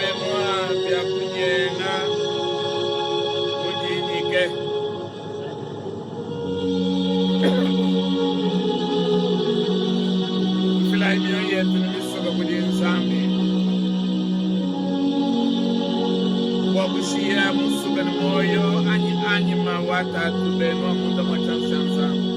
Benoit Byakunyenga Mujinike Filai mio yetu nimisoka kudi nzambi Wabushia musuka ni moyo anyi mawata tu Benoit muda machansi nzambi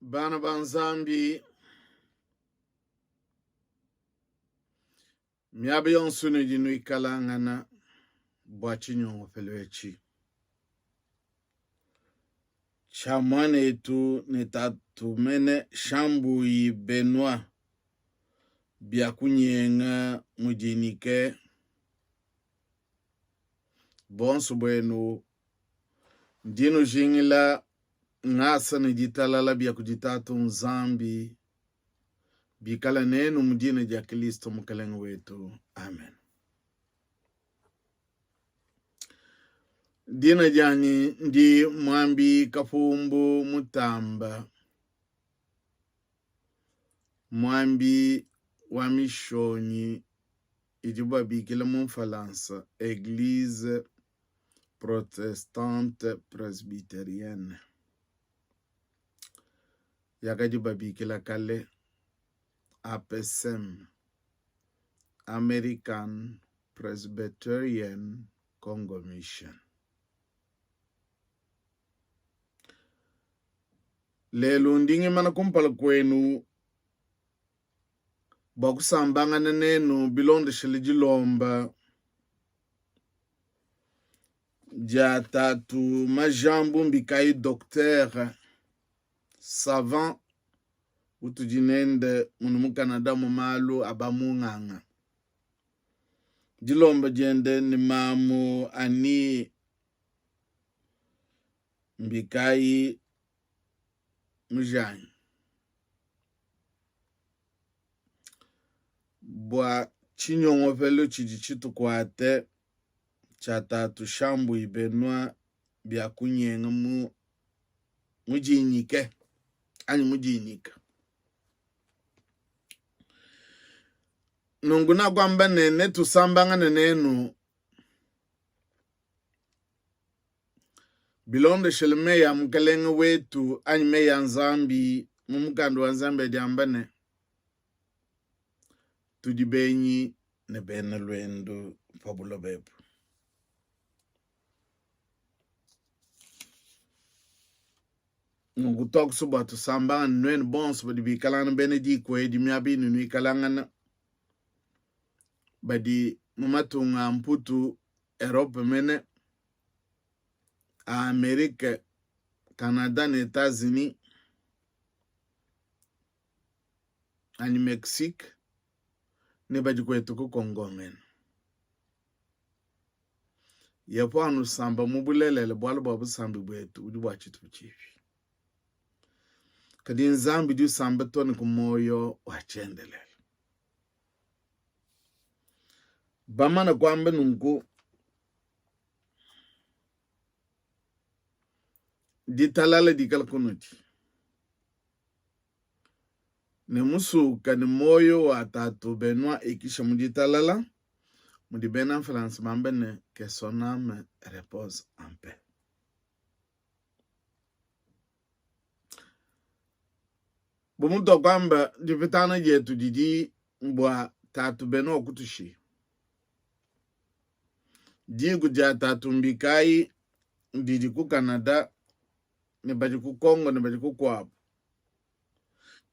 Bana banzambi miabe yonsune jinu ikalangana bwachi nyongo felwechi chamwane etu netatumene Shambui Benoit Byakunyenga Mujinike bonsu bwenu dinu jingila ngasa ni jitalala byakujitatu nzambi bikala nenu mudina ja Kristo mukalenga wetu. Amen. Dina jani ndi mwambi kafumbu mutamba mwambi wa mishonyi ijuba bikila mumfalansa Église protestante presbyterienne yakajuba bikila kale APSM American Presbyterian Congo Mission. Lelo ndingi mana kumpala kwenu bakusambangana nenu bilonde shilijilomba jatatu majambu mbikai docteur savant utujinende munu mu Canada mu malu abamunganga Dilomba jende ni mamu ani mbikai mjani. Bwa chinyongo velo chijichitu kwa te chata tushambu ibenwa bia kunyenga mujinyike. Ani mujinyika. Nunguna kwamba nene tusambanga nenenu bilonde shelme ya mkalenga wetu anime ya nzambi mumkandu wa nzambi diambane tudibenyi ne bena lwendo fabulo bebu. Nungu tok suba tusambanga nwen bonsu badi bikalana benedi kwe di miabi nunu kalangana badi mumatunga mputu Europe mene Amerika, Canada, na États-Unis, ani Mexique, ne badi kwetu ku Congo men. Yepo anu samba mubulele bwalo babu sambi bwetu udi wachitu chifi. Kadi nzambi du samba toni kumoyo wachendelele. Bamana kwamba nungu di talala di kalkunuti. Ne musu kani moyo wa tatu benwa ikisha mudi talala. Mudi bena France mambene que son âme repose en paix. Bumuto kwamba di vitana yetu didi mbwa tatu benwa kutushi. Di kuja tatu mbikai didi ku Canada ne badi ku Congo ne badi ku Kwabu.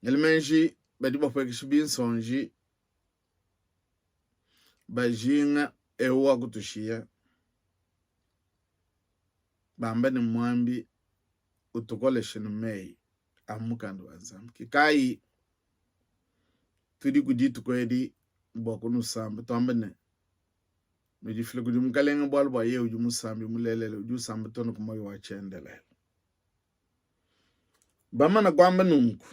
Nyelmenji badi bafwekishibin sonji bajinga ewa kutushia bamba ni mwambi utukole shinu mei amukandu wanzambi kikai tudi kujitu kwedi mbokunu samba tuamba ne mejifile kudi mkalenga bwalba ye ujumu sambi mulelele uju samba tono kumoyo wachendele bama na kwamba nungu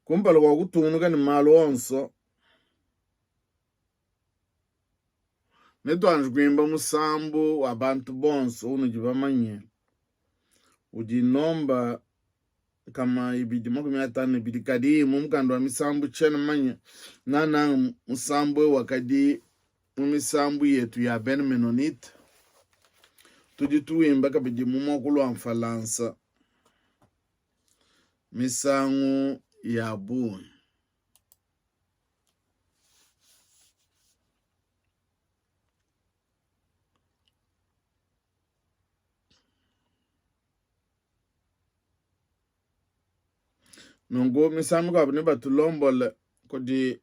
kumpala kwa kutunuka ni malu onso netu anjukwimba musambu wabantu bonso unujibamanye ujinomba kama ibidi moku miatane ibidi kadi mumkandu wa misambu chena manye nana musambu wakadi mumisambu yetu ya Ben Menonite tujituimba kabidi mumokulu wa mfalansa misangu ya buni. Nungu misamu kwa abuni batulombole kodi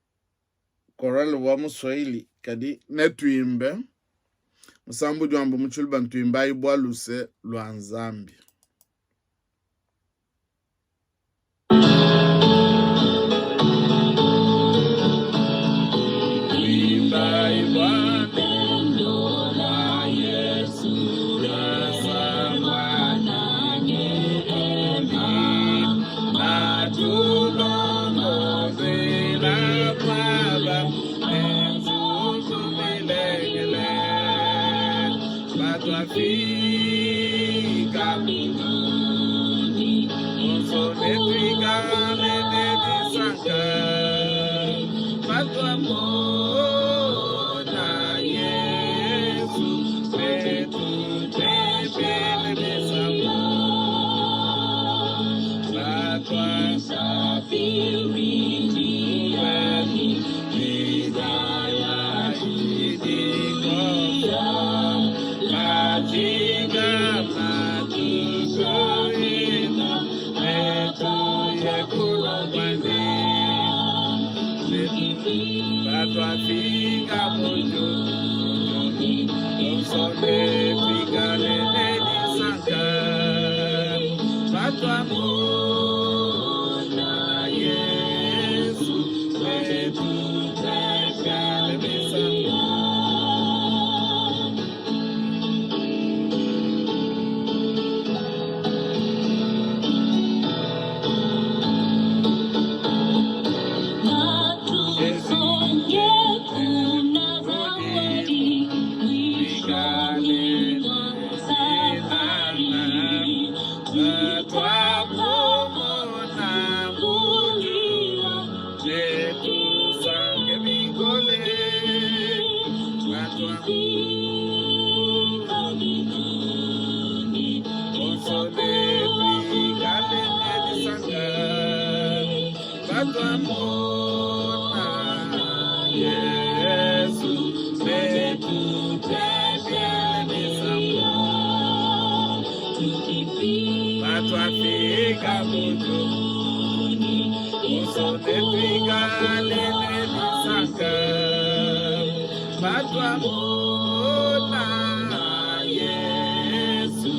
korali wa muswahili kadi netuimbe musambu juambu mchulba ntuimba ibwa luse luanzambi. Yesu, twamona Yesu betutebelemisambo batwafika mujuni usonetwigalelemisanga batwamona Yesu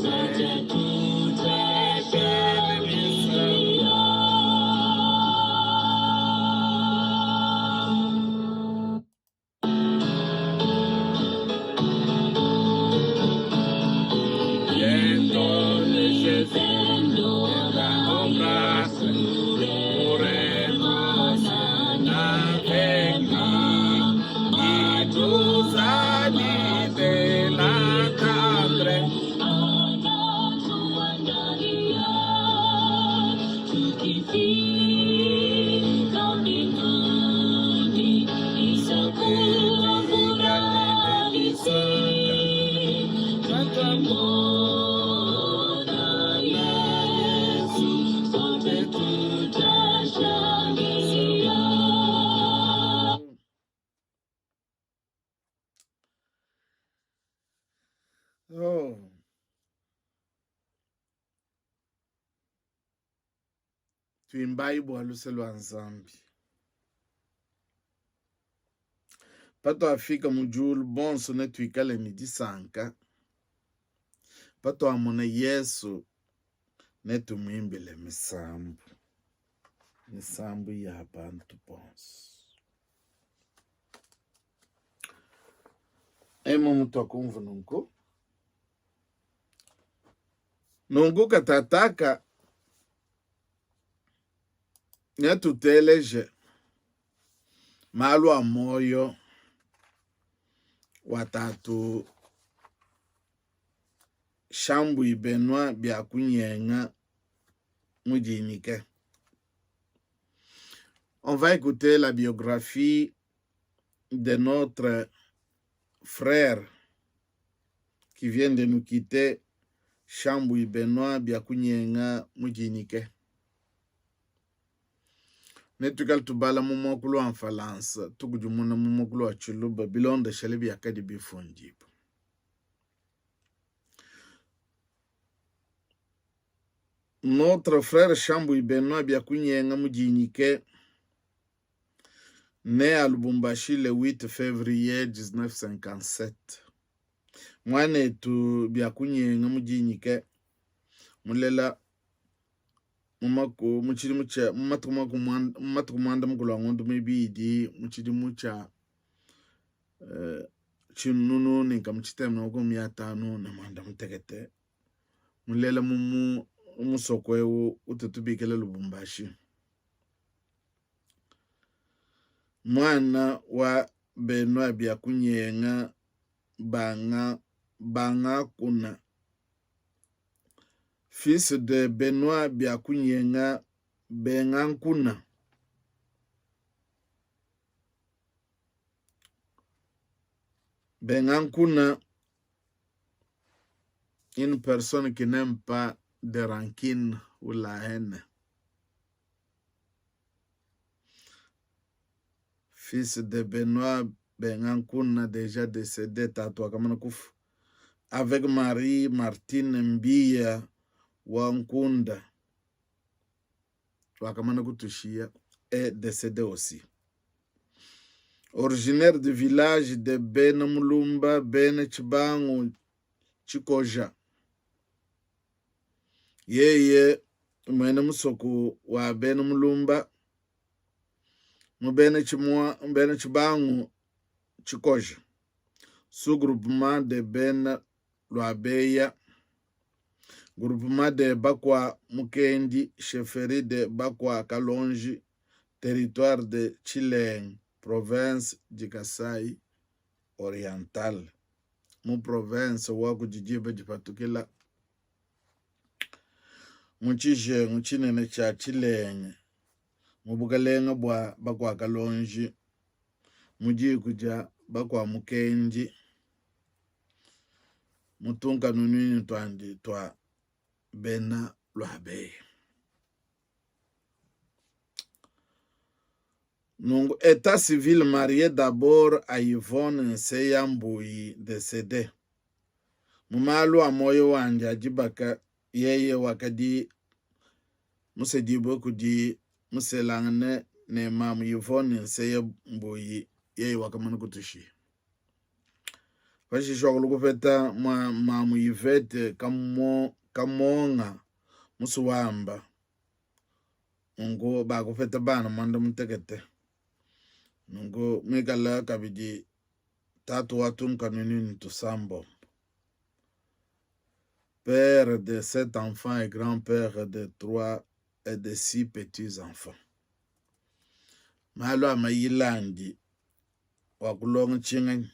betutebelemisambo. Oh. Twimbayibo aluselwa nzambi. Pato afika mujulu bonso ne twikale midi sanka. Pato amone Yesu ne tumwimbile misambu. Misambu ya abantu bonso. Emo mutu akumvu nungu. Nungu katataka netuteleje malu a moyo watatu shambu ibenwa bia kunyenga mujinike. On va écouter la biographie de notre frère qui vient de nous quitter, Shambu Benoît Biakunyenga Mujinike. Netukal tubala mumokulu en falance, tukujumuna mumokulu a chuluba, bilon de shelebi akadi bifonjib. Notre frère Shambu Benoît Biakunyenga Mujinike, né à Lubumbashi le 8 février 1957. Mwane tu Biakunyenga Mujinike, mulela mumako muchiri mucha mumatukumanda mukulu wangondu mibidi muchiri mucha chinunu ninka muchitemna uko 500 na manda mutekete mulela umusokwewu ututubikele Lubumbashi. Mwana wa Benoît Biakunyenga banga kuna. Fils de Benoît Biakunyenga Bengankuna. Bengankuna, une personne qui n'aime pas de rancune ou la haine. Fils de Benoît Bengankuna, déjà décédé, avec Marie Martine Mbia Wankunda, est décédé aussi. Originaire du village de Benamulumba, Chibangu, Chikoja. Yeye mwene musoko wa Benamulumba, Mbene Chibangu, Chikoja. Sous-groupement de Ben Loabeya, groupement de Bakwa Mukendi, chefferie de Bakwa Kalonji, territoire de Chileng, province de Kasai oriental. Mu province waku jijiba jipatukila muchije muchinene cha Chileng, mubugalenga bwa Bakwa Kalonji, muji kuja Bakwa Mukendi, mutunga nunini twandi twa Bena Loabeya. Donc, état civil marié d'abord à Yvonne Nseya Mbuyi, décédé. Mumalu amoyo wanje ajibaka yeye wakadi musedibo kudi muselangne ne mamu Yvonne Nseya Mbuyi yeye wakamana kutushi. Fashi shokulu kufeta mamu Yvette kamonga musuwamba. Ngo bakufeta bana mwanda mutekete. Ngo mwikala kabidi tatu watu kanunini tusambo. Père de 7 enfants et grand-père de 3 et de 6 petits-enfants. Malo amayilandi wakulong chingan.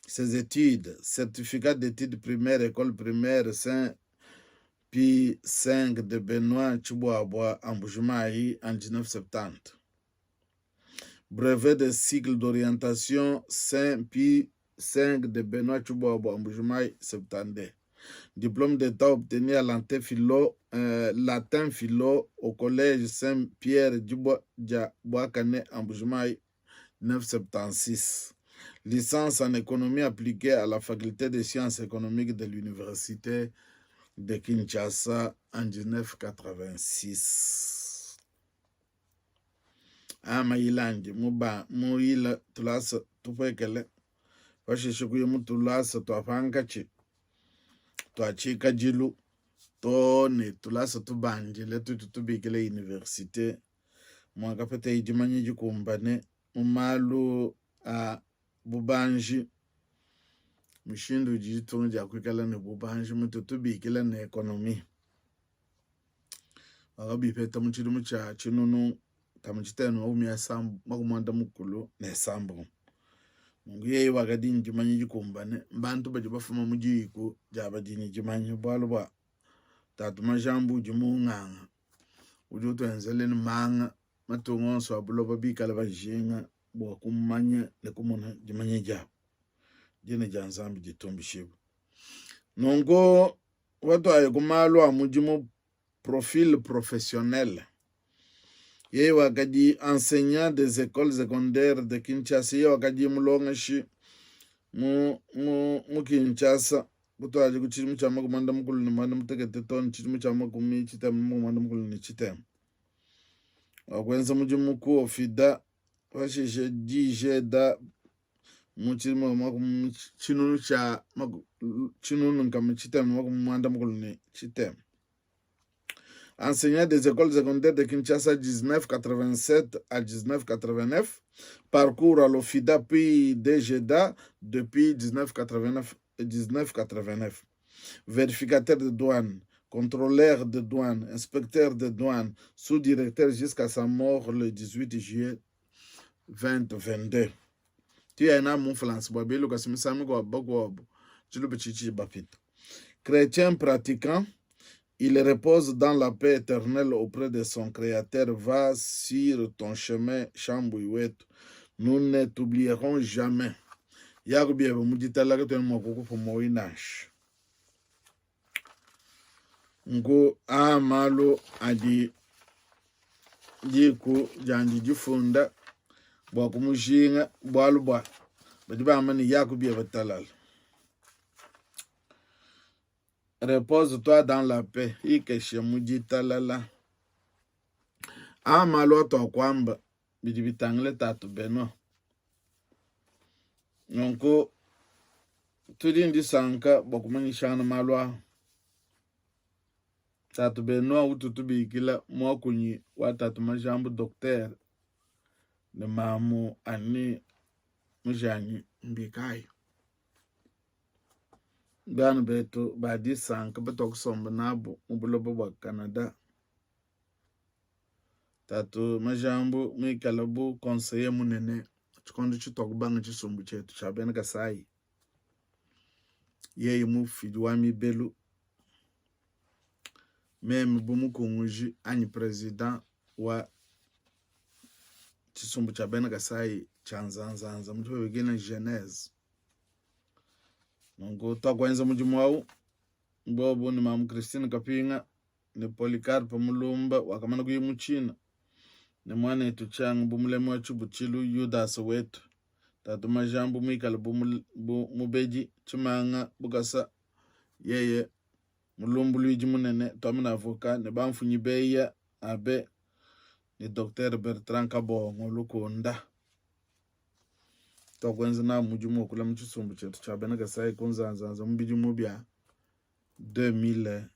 Ses études, certificat d'études primaires, école primaire, Saint-Pie 5 de Benoît Chibouaboua en Boujumaï en 1970. Brevet de cycle d'orientation Saint-Pie 5 de Benoît Chibouaboua en Boujumaï 72. Diplôme d'état obtenu à latin philo au collège Saint-Pierre Boakane en Boujumaï 1976. Licence en économie appliquée à la faculté des sciences économiques de l'université de Kinshasa en 1986. Amayilandi muila tulasa tupekele washishukuye mutulasa twapangachi twachika jilu tone tulasa tubanjile tutubikile université mwakapete ijimanyi jikumbane mumalu a bubanji mushindu jitunga jakwikala ne bubanji mututubikile ne ekonomi wakabipeta muchilu mucha chinunu kamuchitenu umya sambu makumanda mukulu ne sambu munguye wakadini jimanyi jikumbane mbantu baje bafuma mujiku jabadini jimanyi bwalwa tatu majambu jimunganga ujutu enzeleni manga matungonso abuloba bikala bajinga bwa kumanya ne kumona jimanyi jabo jine janzambi jitumbi shibu nongo watu aye kumalwa mujimu profil professionnel ye wakadi enseignant des écoles secondaires de Kinshasa ye wakadi mulongeshi mu Kinshasa kutwaje kuchiri muchama kumanda mukulu ni manda mutekete ton chiri muchama kumi chitema manda mukulu ni chitema wakwenza mujimu ku ofida washishe dije da muchiri mu chinunu cha chinunu ngam chitema manda mukulu ni chitema. Enseignant des écoles secondaires de Kinshasa 1987 à 1989, parcours à l'OFIDA puis DGDA depuis 1989. Vérificateur de douane, contrôleur de douane, inspecteur de douane, sous-directeur jusqu'à sa mort le 18 juillet 2022. Chrétien pratiquant, il repose dans la paix éternelle auprès de son Créateur. Va sur ton chemin, Chambououet. Nous ne t'oublierons jamais. Yagubie mujitala que mokoko pour moinash. Ngo amalo adi jiku jandi jifunda bwa kumushinga bwalubwa badiba amani yakubie batalal. Repose-toi dans la paix. Ikeshe mujitalala. Amalo to kwamba bidibitangle tatu beno. Nonko tudindi sanka bokumani shana malwa. Tatu beno ututubikila mwakunyi watatu majambu docteur ne mamu ani mujani mbikai. Bana beto badi sanka betok somba nabo mubulobo wa Canada. Tatu majambu mwikalabu conseiller munene chikondo chitok banga chisumbu chetu chabena kasai. Yeye mufidwami belu. Meme bumu kunguji ani president wa chisumbu chabena kasai chanzanzanza mtu wegena Genèse. Nongo twakwenza mujimu wau mbobo ni mamu Christine Kapinga ni Policarpe Mulumba wakamana kuyi muchina ni mwana etu changu bumulemu wachu buchilu Yudas wetu tatu majambu mwikala mubeji chimanga bukasa yeye mulumbu luiji munene twamuna avoka ne bamfunyi beya abe ni Dr. Bertrand Kabongo lukonda tokwenza na mujumu okula mchisumbu chetu chabena kasai kunzanza mbiji mubya 2003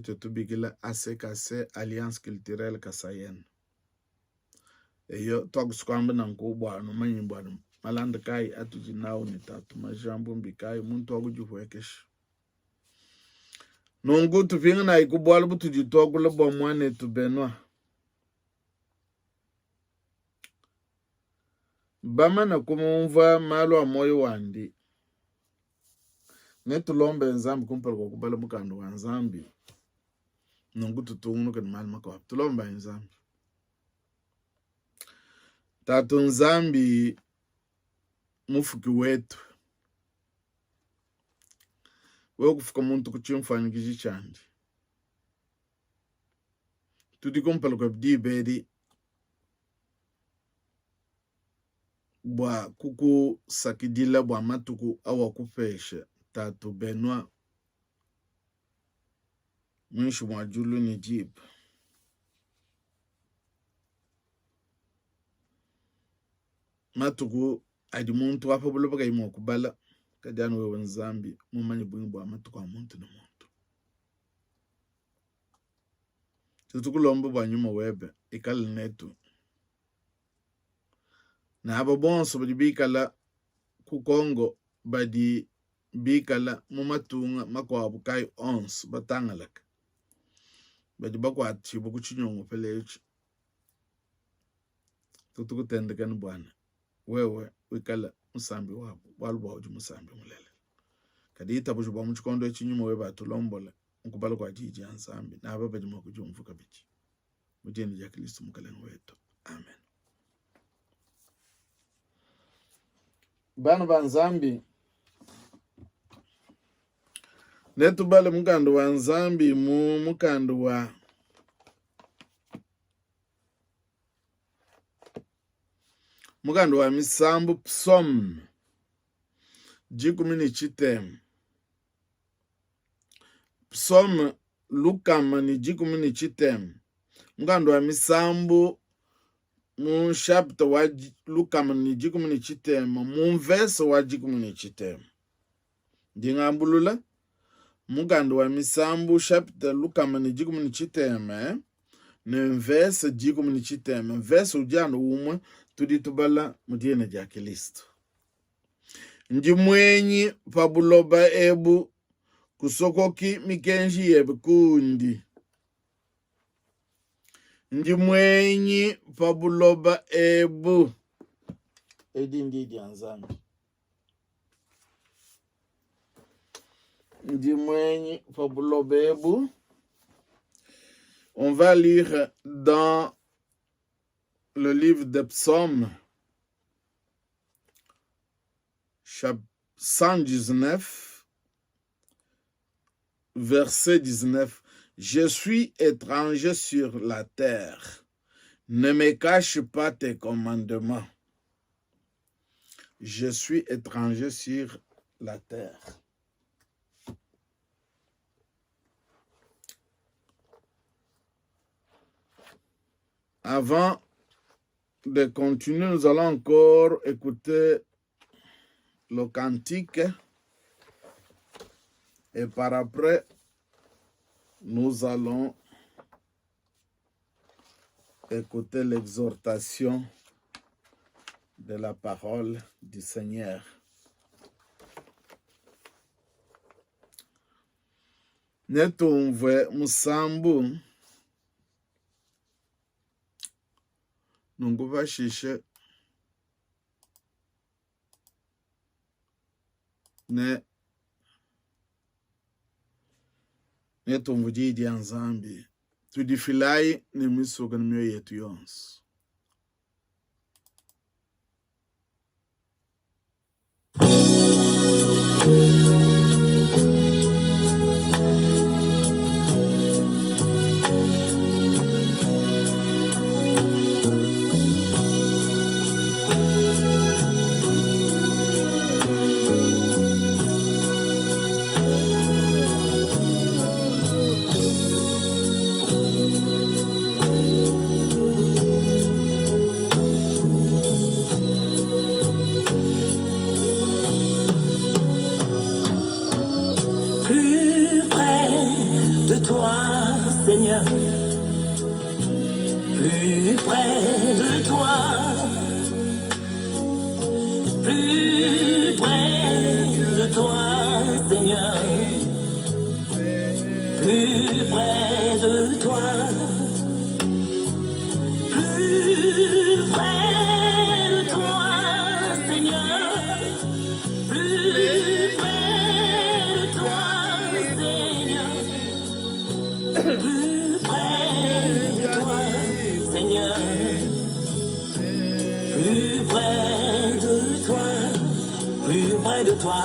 tutubigila ACKC Alliance Culturelle Kassayen eyo twakusukwamba nankubwa no manyibwa malanda kai atuji nawo ni tatu majambo mbikai muntu wakujuhwekesh nongu tupinga na ikubwala butuji twakula bwa mwane tubenwa bama na kumumva malo amoyo wandi netulombe nzambi kumpala kwa kubala mukando wa nzambi nongu tutungunu kani mali makawa tulomba nzambi tatu nzambi mufuki wetu wewe kufuka muntu kuchimfanikishi chandi tudi kumpala kwa bdi bedi bwa kuku sakidila bwa matuku awa kupeshe tatu benwa mwishi mwa julu ni jibu matuku adi muntu wapa bulo baka imo kubala kadano wewe nzambi mumanyi bwingi bwa matuku wa muntu na muntu tutukulomba bwa nyuma webe ikali netu na abo bonso badi bikala ku Kongo badi bikala mumatunga makwabu kai 11 batangalaka badi bakwati bokuchinyongo pelechi tutukutendekani bwana wewe wikala musambi wabo walwa uju musambi mulele kadita buju bwa muchikondo echinyuma weba tulombola nkubala kwa jiji ansambi na aba badi makujumvuka bichi mujeni ya Kristo mukaleni wetu amen. Bana banzambi netubale mukando wa nzambi mukando wa misambu psom jikumini chitem psom lukama ni jikumini chitem mukando wa misambu mu chapter wa lukama ni jikumini chitem mu verse wa jikumini chitem ndingambulula mukando wa misambu chapter lukama ni jikumini chitem ne verse jikumini chitem verse ujano umwe tudi tubala mudiene ja Kristo ndi mwenyi pabuloba ebu kusokoki mikenji yebe kundi ndi mwenyi pabuloba ebu edi ndi anzambi ndi mwenyi pabuloba ebu. On va lire dans le livre des Psaumes, chapitre 119, verset 19. Je suis étranger sur la terre. Ne me cache pas tes commandements. Je suis étranger sur la terre. Avant de continuer, nous allons encore écouter le cantique et par après, nous allons écouter l'exhortation de la parole du Seigneur. Netumve musambu nunguvashishe netumvujidi ya nzambi tudifilai ni misoga nimyo yetu yonse. toi, Seigneur, plus près de toi, plus près de toi, Seigneur, plus près de toi, plus près de toi, Seigneur, plus près de toi, Seigneur, plus près de toi, Seigneur, plus près de toi, plus près de toi,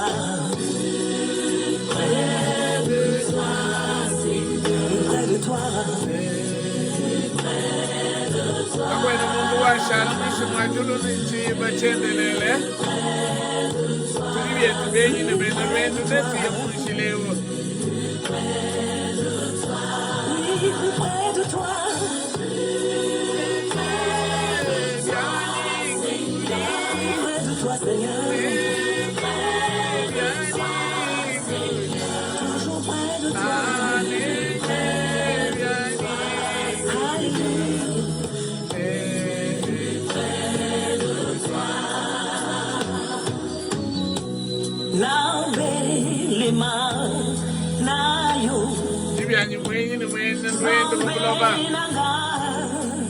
près de toi, Seigneur, plus près de toi. Akwena mundu washala mwishimwajulu nichibachendelele tuli byetu benyine bena bendu netuye munshilewo Plus près de toi, près de toi, Seigneur, toujours près de toi. Nabelema nayo ibyanyi mwenyine mwene ndwende kukuloba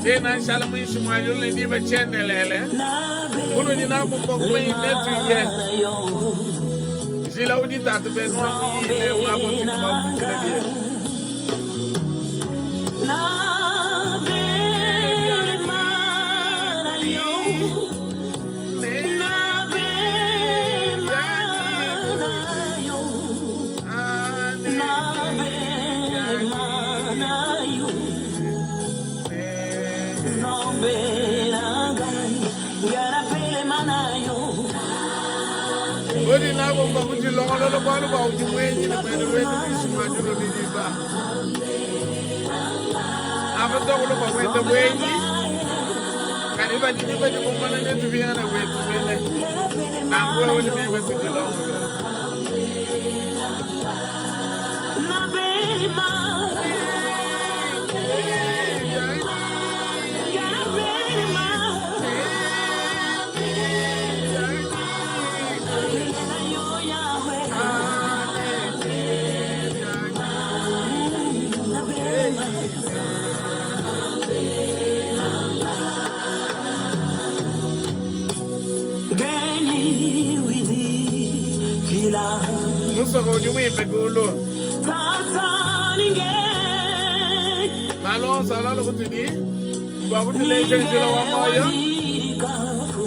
tena nshala mwishimwajulu nibachendelele kuno ninabumba kumweyinetuye zila uditatu benwamuyile wabokitubabukilebye Odi nabo mbakuti longolo kwalo ba uti mwenyi ne bene wetu mwishimwajulu nidiba abadoko ba wetu mwenyi kaniba nidiba nikumana netu biyana wetu bene nangwe wali mebe kujilongo Musoko ujumwe kulo malonsa lalo kutini bakutileshe njilo wa moyo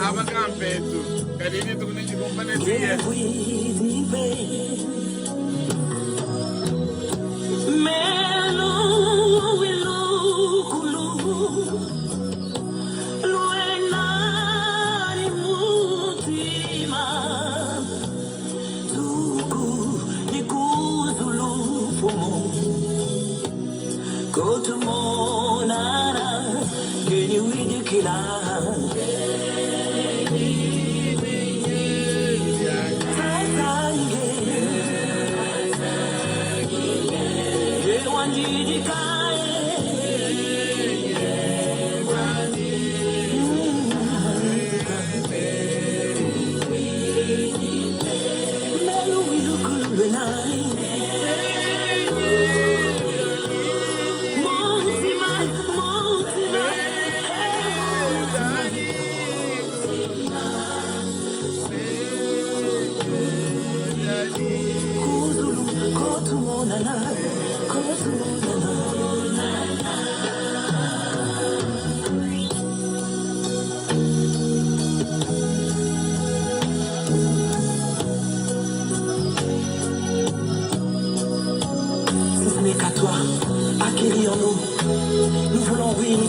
abakampetu kadini tukunichikumpane tiye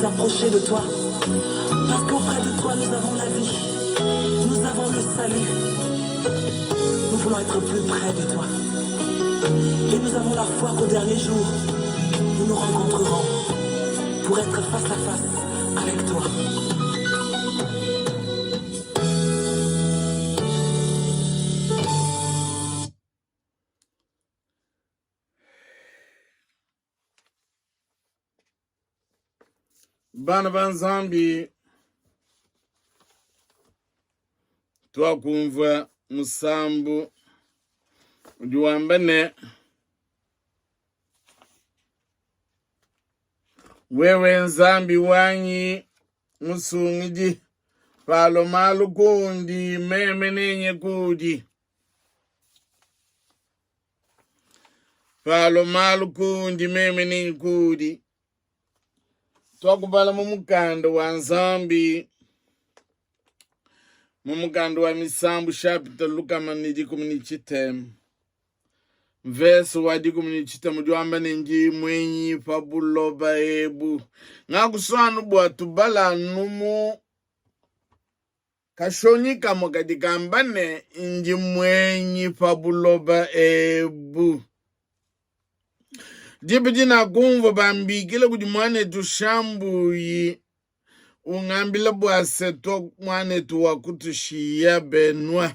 approcher de toi, parce qu'auprès de toi nous avons la vie, nous avons le salut. Nous voulons être plus près de toi. Et nous avons la foi qu'au dernier jour, nous nous rencontrerons pour être face à face avec toi. Bana banzambi twakumva musambu ujuambane wewe nzambi wanyi musungiji palo malu kundi meme nenye kudi palo malu kundi meme nenye kudi twakubala mumukando wa nzambi mumukando wa misambu chapter lukama nijikumunichitemu verse wadikumunichitemu juambane nji mwenyi pabuloba ebu ngakuswanu bwatu bala numu kashonyika mokadikambane nji mwenyi pabuloba ebu jipijina kumva bambikile kuti mwanetu shambuyi ungambile bwaseto mwanetu wakutushiya benwa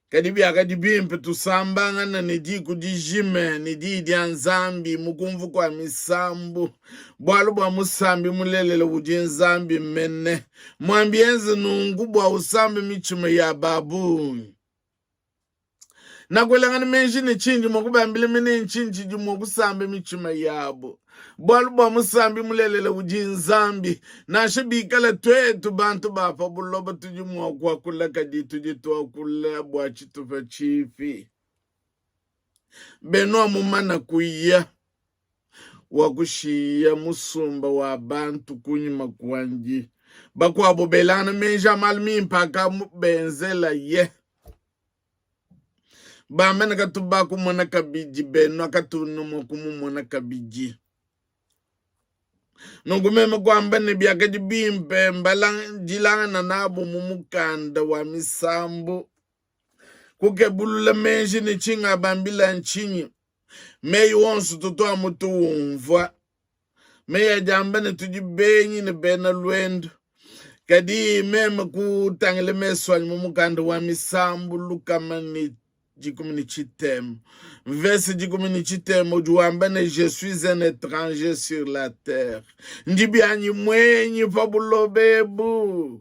kadibi akadibimpe tusambangana nidi kudijime nidi dia nzambi mukumvu kwa misambu bwalu bwa musambi mulelele udi nzambi mene mwambienzi nungu bwa usambi michume ya babu nakwelangani menjini chinji mokubambile mene nchinji jumokusambe michume yabo bwalu bwa musambi mulelele udi nzambi nashibikala twetu bantu bapa buloba tujimwa kula kadi tujitwa kula bwa chitufa chifi benwa mumana kuya wakushiya musumba wa bantu kunyima kwanji bakwabo belana menja malmi mpaka benzela ye bamene katuba kumona kabiji benwa katunumo kumumona kabiji nungumeme kwamba nebyakadi bimpe mbalangilanga na nabo mumukanda wa misambu kukebulula menji ni chinga bambila nchinyi meyi wonsu tutwa mutu wumva meya jambane tujibenyi ni bena lwendo kadi meme kutangile meswanyi mumukanda wa misambu lukama ni jikumunichitemu verse jikumunichitemu ujuambane je suis un étranger sur la terre njibyanyi mwenyi pabulobebu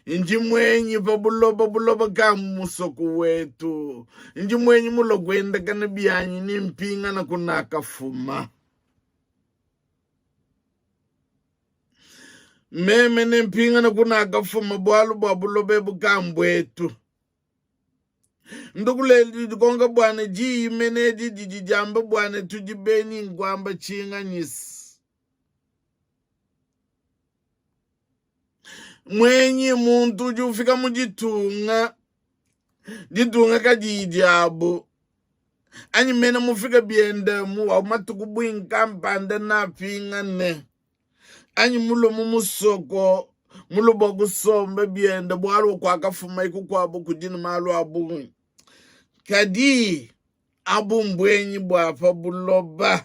inji mwenyi pabuloba kamusoko wetu inji mwenyi mulogwenda kana byanyi ni mpinga na kunaka fuma meme ni mpinga na kunaka fuma bwalu babulobebu kambwetu ndukuleli konga bwana ji menedi jijamba bwana tujibeni ngwamba chinga nyisi mwenyi muntu jufika mujitunga jitunga kajijabo anyi mena mufika biende muwa matukubwinka mpande na pinga ne anyi mulo mumusoko mulo bokusombe biende bwalo kwa kafuma ikukwabo kujini malu abu kadi abu mbwenyi bwafa buloba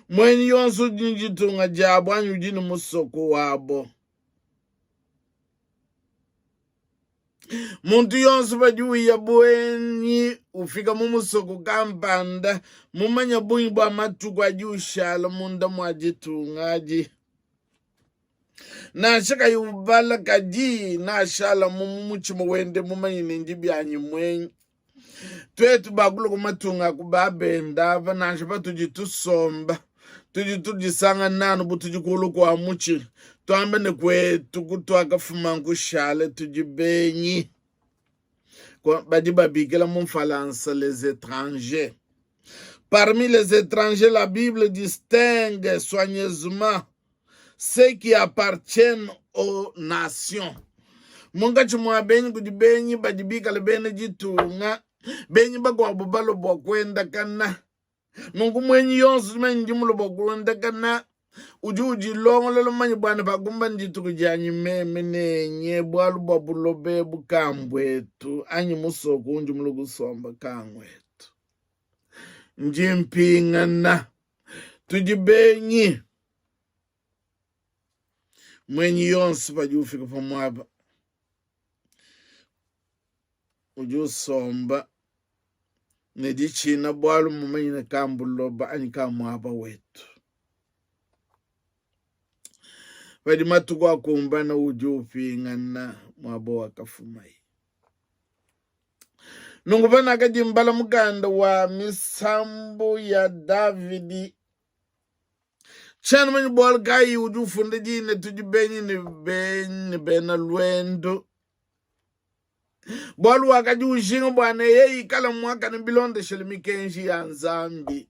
mwenyi yonsu jinjitunga jabo anyu jini musoko wabo muntu yonsu bajuya bwenyi ufika mumusoko kampanda mumanya bwenyi bwa matuku ajushala munda mwajitungaji na shaka yubala kadi na shala mumuchimo wende mumanyine njibyanyi mwenyi twetu bakulo kumatunga kubabenda vanasha tujitusomba tujisanga nanu butujikulu kwa muchi tuambene kwetu kutwakafuma nkushale tujibenyi badi babikela mumfalansa les étrangers. Parmi les étrangers, la Bible distingue soigneusement ceux qui appartiennent aux nations. Munga chumwa benyi kudibenyi badibika lebene jitunga benyi bakwa bubalo bokwenda kana nungu mwenyi yonsu chimenyi jimulo bokwenda kana uji longo lelo manyi bwana bagumba njituku janyi meme nenye bwalu babulobe bukambwetu anyi musoko unji mulo kusomba kangwetu njimpingana tujibenyi mwenyi yonsu pajufika pamwaba ujusomba ne di china bwalu mumanyine kambulo ba anyika mwaba wetu wadi matuko akumbana ujupingana mwabo wakafumai nungubana akajimbala muganda wa misambo ya Davidi chana manyi bwal gayi ujufunde jine tujibenyi ni bena lwendo bwalu wakaji ushinga bwana yeyi kala mwaka ni bilonde shelimikenshi ya Nzambi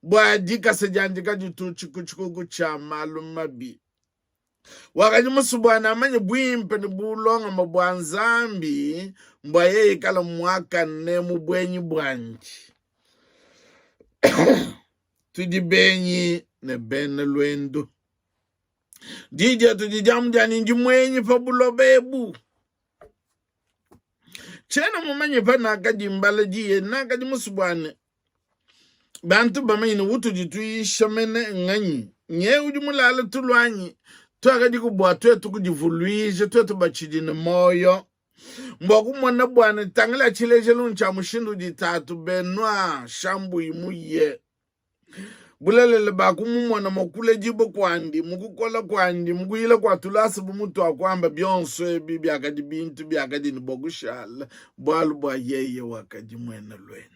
bwadika sejanjika jitu chikuchuku cha malumabi wakaji musu bwana manyi bwimpe ni bulonga mabwa Nzambi mbwa yeyi kala mwaka ne mubwenyi bwanji tujibenyi ne bena lwendo dija tujijamjani njimwenyi pabulo bebu chena mumanye pana akajimbala jiye na akajimusubwane bantu bamayini wutu jituisha mene nganyi nye ujumulala tulwanyi tu akajikubwa twetu kujivuluisha twetu bachijine moyo mboku mwana bwane tangila chileje luncha mushindu jitatu benwa shambu imuye bulelele bakumu mwana mokule jibo kwandi mukukola kwandi mukuyila kwa tulasi bumutu akwamba byonso bibi akadi bintu byakadi ni bogushala bwalu bwa yeye wakadi mwena lwendo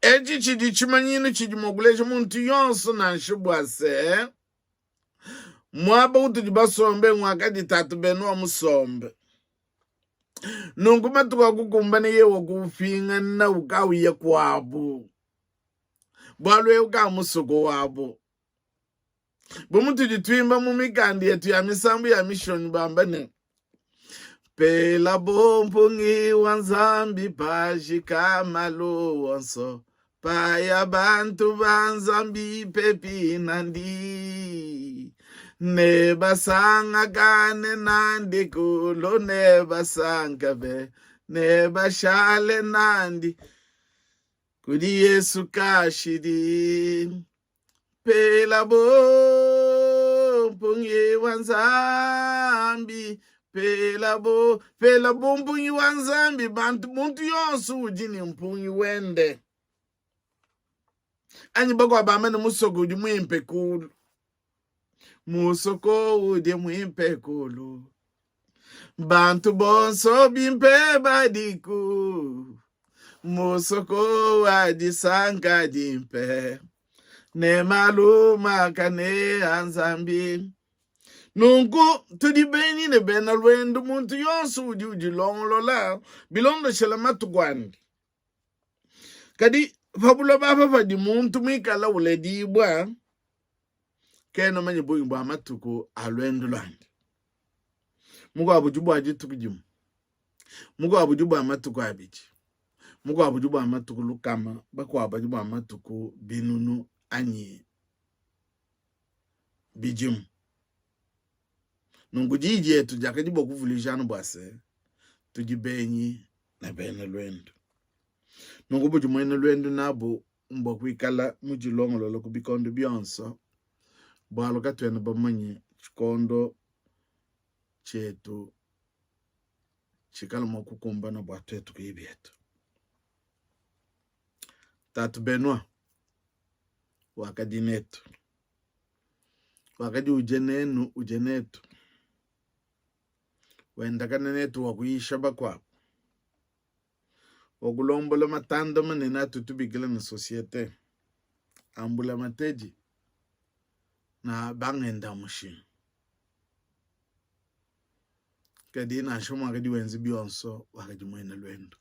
echi chidi chimanyini chidi mokuleje muntu yonso na nshibwase mwaba utu jibasombe mwakadi tatu benwa musombe nunguma tuka kukumbane yewa kufinga na ukawiya kwabu bwalwe uka musuko wabo bumutu jitwimba mumikandi yetu ya misambu ya mission bambane pela bompungi wanzambi pashika malo wonso paya bantu banzambi pepi nandi nebasanga kane nandi kulo nebasanga be nebashale nandi kudi Yesu kashidi pela bompungi wanzambi pela bompungi wanzambi bantu muntu yonsu ujini mpungi wende anyi bagwa bamene musoko udi mwimpe kulu musoko udi mwimpe kulu bantu bonso bimpe badiku musoko wadisanga dimpe ne maluma kane Anzambi nungu tudibeni ne bena lwendo muntu yonsu uji longolola bilondo shela matugwandi kadi fabulo baba fadi muntu mikala uledibwa keno manye buyimba matuko alwendo lwandi mugo abujubwa jitukujimu mugo abujubwa matuko abiji mugo abujubwa matuko lukama bakwa abujubwa matuko binunu anyi bijimu nungu jije tujakajibo kuvulishana bwase tujibenyi na bena lwendo nungu buju mwene lwendo nabo mbokwikala mujilongolo lokubikondo byonso bwalo katwene bamanyi chikondo chetu chikala mokukumba na bwatwetu kuibyetu tatu benwa wakadinetu wakadi ujenetu wendakana netu wakuisha bakwapo wakulombola matanda manena tutubikila na societe ambula mateji na bangenda mushi kadi na shoma wakadi wenzi byonso wakadi mwene lwendo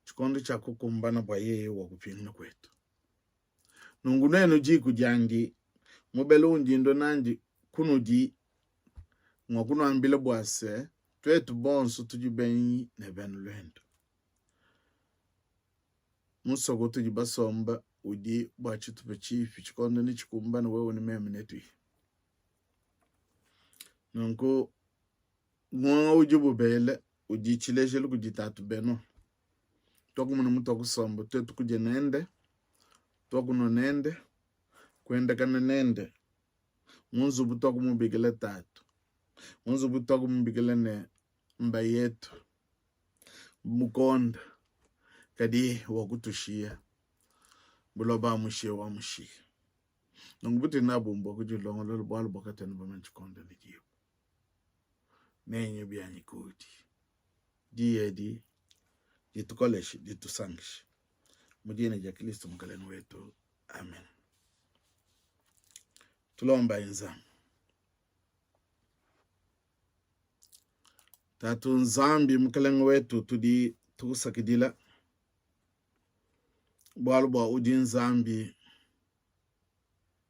chikondo cha kukumbana bwa yeye wakupinga kwetu nungu nenu jiku jangi mubele unjindo nanji kunuji mwakuno ambile bwase twetu bonso tujibenyi ne bena lwendo musoko tujibasomba udi bwachitu pechifi chikondo ni chikumbana wewe ni meme netu nungu mwa ujibu bele udi chileshele kujitatu beno toku muna mutu wakusomba twetu kuje nende toku no nende kwenda kana nende munzu butoku mubigile tatu munzu butoku mubigile ne mba yetu mukonda kadi wakutushia buloba mushie wa mushie nongubuti nabumba kujilongo lolo bwalo bakatene bamanchikonda likiyo nenye byanyi kuti diedi ditukoleshi ditusangishi mujine ja Kristo mkaleni wetu amen. Tulomba inzamu. Tatu nzambi mkaleni wetu tudi tukusakidila bwalubwa udi nzambi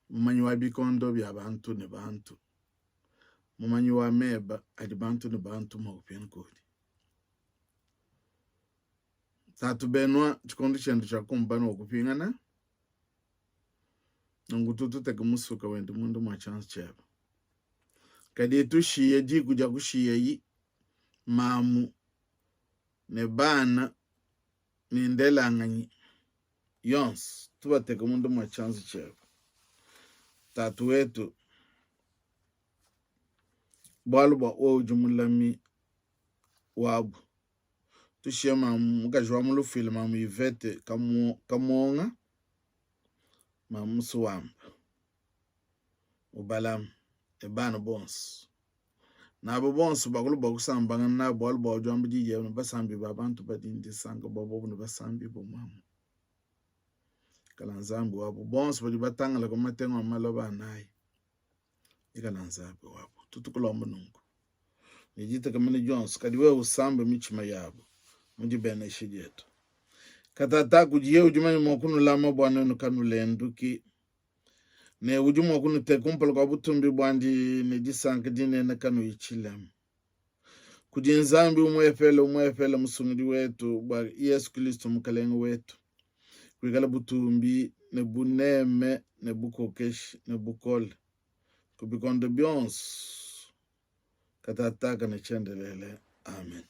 mumanyi wa bikondo bya bantu ne bantu mumanyi wa meba adi bantu ne bantu mawupeni kodi tatu benwa chikondo chendu chakumbana wakupingana nongututu teke musuka wende mundu mwa chance cheba kadi tushiye di kuja kushiye yi mamu ne bana ni ndela nganyi yons tuba teke mundu mwa chance cheba tatu wetu bwaluba jumulami wabu tushiye mamu mukajwa mulu fili mamu Yvette kamonga mamu suwamba ubalam ebana bons na abo bons bakuluba kusambanga na bwaluba ojwamba jiye basambi babantu badindi sanga bobo ne basambi bo mamu kalanzambi wabo bons bali batangala ko matengo amaloba nayi ikalanzambi wabo tutukulomba nungu nijita kamene Jones kadi we usambe michima yabo mujibene shijeto katata kujiye ujumani mwakunu lama bwana nukanu lenduki ne ujumu wakunu tekumpala kwa butumbi bwandi nijisanka jine nakanu ichilem kujinzambi umwefele musungidi wetu bwa Yesu Kristo mkalengu wetu kwikala butumbi ne buneme ne bukokeshi ne bukole kubikondo byons katataka ne chendelele amen.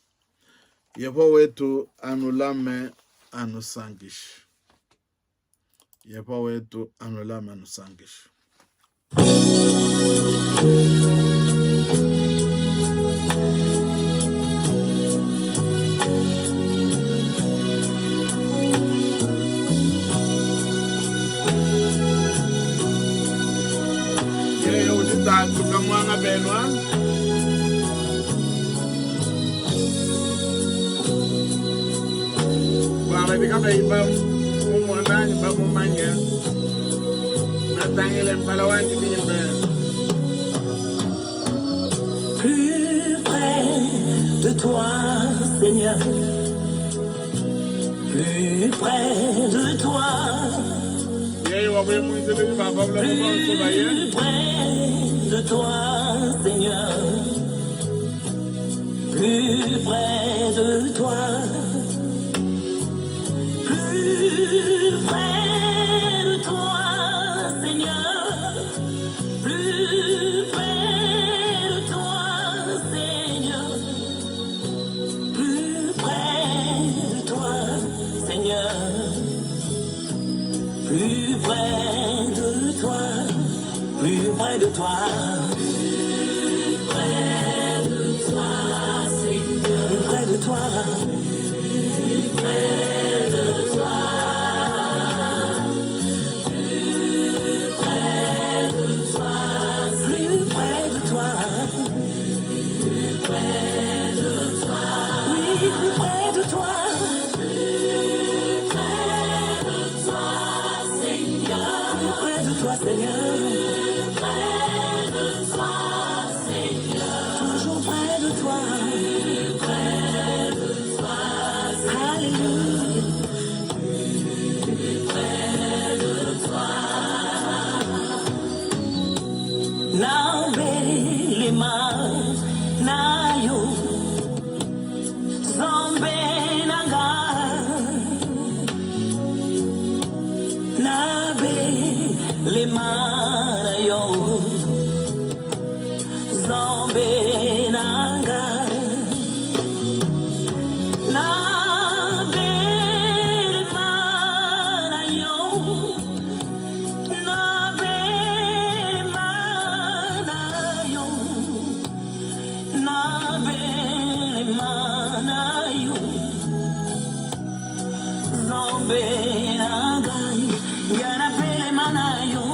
Yepo wetu anulame anusangish. Yepo wetu anulame anusangish. Yeye utitatu kamwanga benwa kama ibam umwanani babu manya natangele mpalawani bimbe plus près de toi Seigneur plus près de toi yeye wawe mwizele baba bla plus près de toi Seigneur plus près de toi plus près de toi, Seigneur, plus près de toi, Seigneur, plus près de toi, Seigneur, plus près de toi, plus près de toi, plus près de toi, Seigneur, plus près de toi, plus près de toi. Nzambe na ngai, yana pelema na yo.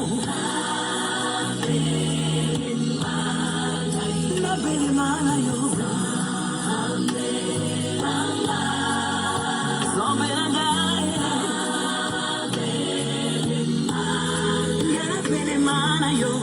Na pelema na yo. Nzambe na ngai, yana pelema na yo.